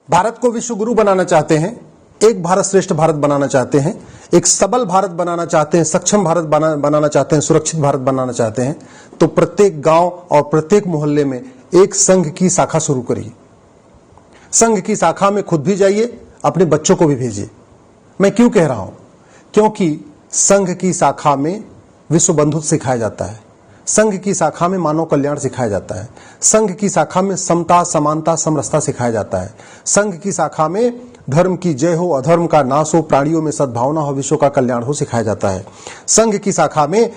भारत को विश्व गुरु बनाना चाहते हैं, एक भारत श्रेष्ठ भारत बनाना चाहते हैं, एक सबल भारत बनाना चाहते हैं, सक्षम भारत बनाना चाहते हैं, सुरक्षित भारत बनाना चाहते हैं, तो प्रत्येक गांव और प्रत्येक मोहल्ले में एक संघ की शाखा शुरू करिए। संघ की शाखा में खुद भी जाइए, अपने बच्चों को भी भेजिए। मैं क्यों कह रहा हूं? क्योंकि संघ की शाखा में विश्व बंधुत्व सिखाया जाता है, संघ की शाखा में मानव कल्याण सिखाया जाता है, संघ की शाखा में समता, समानता, समरसता सिखाया जाता है, संघ की शाखा में धर्म की जय हो, अधर्म का नाश हो, प्राणियों में सद्भावना हो, विश्व का कल्याण हो सिखाया जाता है। संघ की शाखा में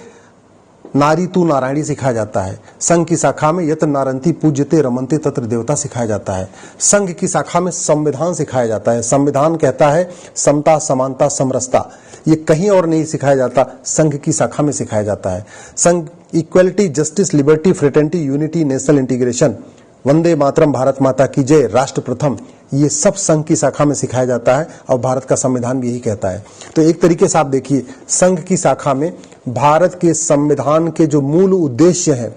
नारी तू नारायणी सिखाया जाता है। संघ की शाखा में यत नारंती पूज्यते रमन्ते तत्र देवता सिखाया जाता है। संघ की शाखा में संविधान सिखाया जाता है। संविधान कहता है समता, समानता, समरसता। ये कहीं और नहीं सिखाया जाता, संघ की शाखा में सिखाया जाता है। संघ equality, justice, liberty, fraternity, unity, national integration, वंदे मातरम, भारत माता की जय, राष्ट्र प्रथम, ये सब संघ की शाखा में सिखाया जाता है और भारत का संविधान भी यही कहता है। तो एक तरीके से आप देखिए, संघ की शाखा में भारत के संविधान के जो मूल उद्देश्य हैं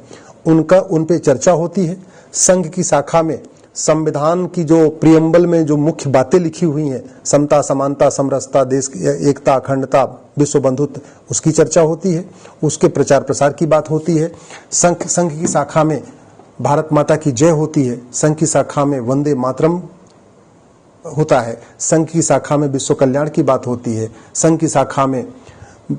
उन पे चर्चा होती है। संघ की शाखा में संविधान की जो प्रियम्बल में जो मुख्य बातें लिखी हुई हैं, समता, समानता, समरसता, देश की एकता, अखंडता, विश्व बंधुत्व, उसकी चर्चा होती है, उसके प्रचार प्रसार की बात होती है। संघ की शाखा में भारत माता की जय होती है, संघ की शाखा में वंदे मातरम होता है, संघ की शाखा में विश्व कल्याण की बात होती है, संघ की शाखा में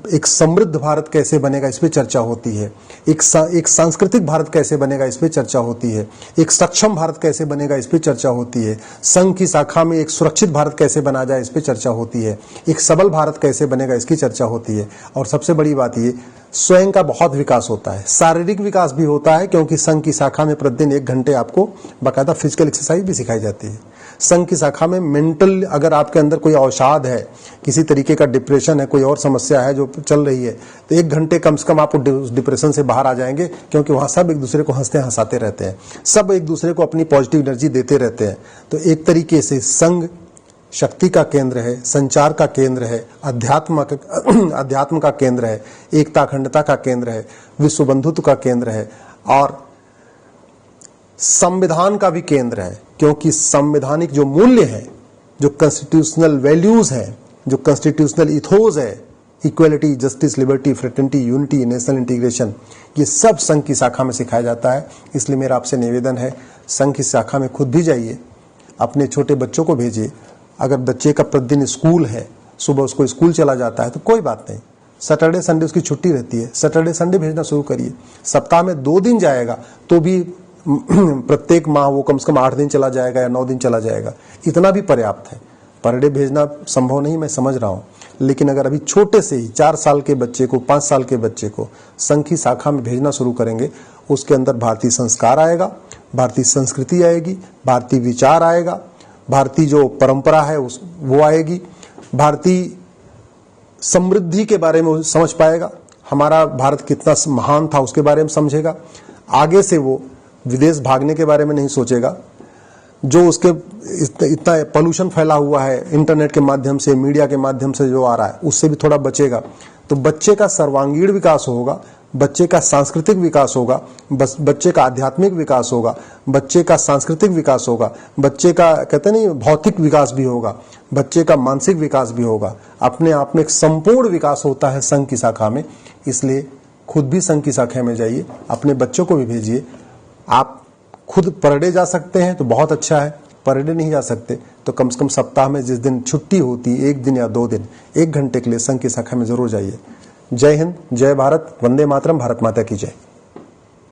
एक समृद्ध भारत कैसे बनेगा इस पे चर्चा होती है, एक सांस्कृतिक भारत कैसे बनेगा इस पे चर्चा होती है, एक सक्षम भारत कैसे बनेगा इस पे चर्चा होती है, संघ की शाखा में एक सुरक्षित भारत कैसे बना जाए इस पे चर्चा होती है, एक सबल भारत कैसे बनेगा इसकी चर्चा होती है। और सबसे बड़ी बात ये, स्वयं का बहुत विकास होता है, शारीरिक विकास भी होता है, क्योंकि संघ की शाखा में प्रतिदिन 1 घंटे आपको बाकायदा फिजिकल एक्सरसाइज भी सिखाई जाती है। संघ की शाखा में मेंटल, अगर आपके अंदर कोई अवसाद है, किसी तरीके का डिप्रेशन है, कोई और समस्या है जो चल रही है, तो 1 घंटे कम से कम आप डिप्रेशन से बाहर आ जाएंगे, क्योंकि वहां सब एक दूसरे को हंसते हंसाते रहते हैं, सब एक दूसरे को अपनी पॉजिटिव एनर्जी देते रहते हैं। तो एक तरीके से संघ शक्ति का केंद्र है, संचार का केंद्र है, अध्यात्म का केंद्र है, एकता अखंडता का केंद्र है, विश्व बंधुत्व का केंद्र है और संविधान का भी केंद्र है। क्योंकि संवैधानिक जो मूल्य है, जो कॉन्स्टिट्यूशनल वैल्यूज है, जो कॉन्स्टिट्यूशनल इथोस है, equality, justice, liberty, fraternity, unity, national integration, ये सब संघ की शाखा में सिखाया जाता है। इसलिए मेरा आपसे निवेदन है, संघ की शाखा में खुद भी जाइए, अपने छोटे बच्चों को भेजिए। अगर बच्चे का प्रतिदिन स्कूल है, सुबह उसको स्कूल चला जाता है तो कोई बात नहीं, सैटरडे संडे उसकी छुट्टी रहती है, सैटरडे संडे भेजना शुरू करिए। सप्ताह में 2 दिन जाएगा तो भी प्रत्येक माह वो कम से कम 8 दिन चला जाएगा या 9 दिन चला जाएगा, इतना भी पर्याप्त है। पर डे भेजना संभव नहीं, मैं समझ रहा हूँ, लेकिन अगर अभी छोटे से ही 4 साल के बच्चे को, 5 साल के बच्चे को संघ की शाखा में भेजना शुरू करेंगे, उसके अंदर भारतीय संस्कार आएगा, भारतीय संस्कृति आएगी, भारतीय विचार आएगा, भारतीय जो परंपरा है वो आएगी, भारतीय समृद्धि के बारे में समझ पाएगा, हमारा भारत कितना महान था उसके बारे में समझेगा। आगे से वो विदेश भागने के बारे में नहीं सोचेगा, जो उसके इतना पोल्यूशन फैला हुआ है इंटरनेट के माध्यम से, मीडिया के माध्यम से जो आ रहा है, उससे भी थोड़ा बचेगा। तो बच्चे का सर्वांगीण विकास होगा, बच्चे का सांस्कृतिक विकास होगा, बच्चे का आध्यात्मिक विकास होगा, बच्चे का सांस्कृतिक विकास होगा, बच्चे का कहते नहीं भौतिक विकास भी होगा, बच्चे का मानसिक विकास भी होगा। अपने आप में एक संपूर्ण विकास होता है संघ की शाखा में। इसलिए खुद भी संघ की शाखा में जाइए, अपने बच्चों को भी भेजिए। आप खुद पर डे जा सकते हैं तो बहुत अच्छा है, पर डे नहीं जा सकते तो कम से कम सप्ताह में जिस दिन छुट्टी होती है, 1 दिन या 2 दिन, 1 घंटे के लिए संघ की शाखा में जरूर जाइए। जय हिंद, जय भारत, वंदे मातरम, भारत माता की जय।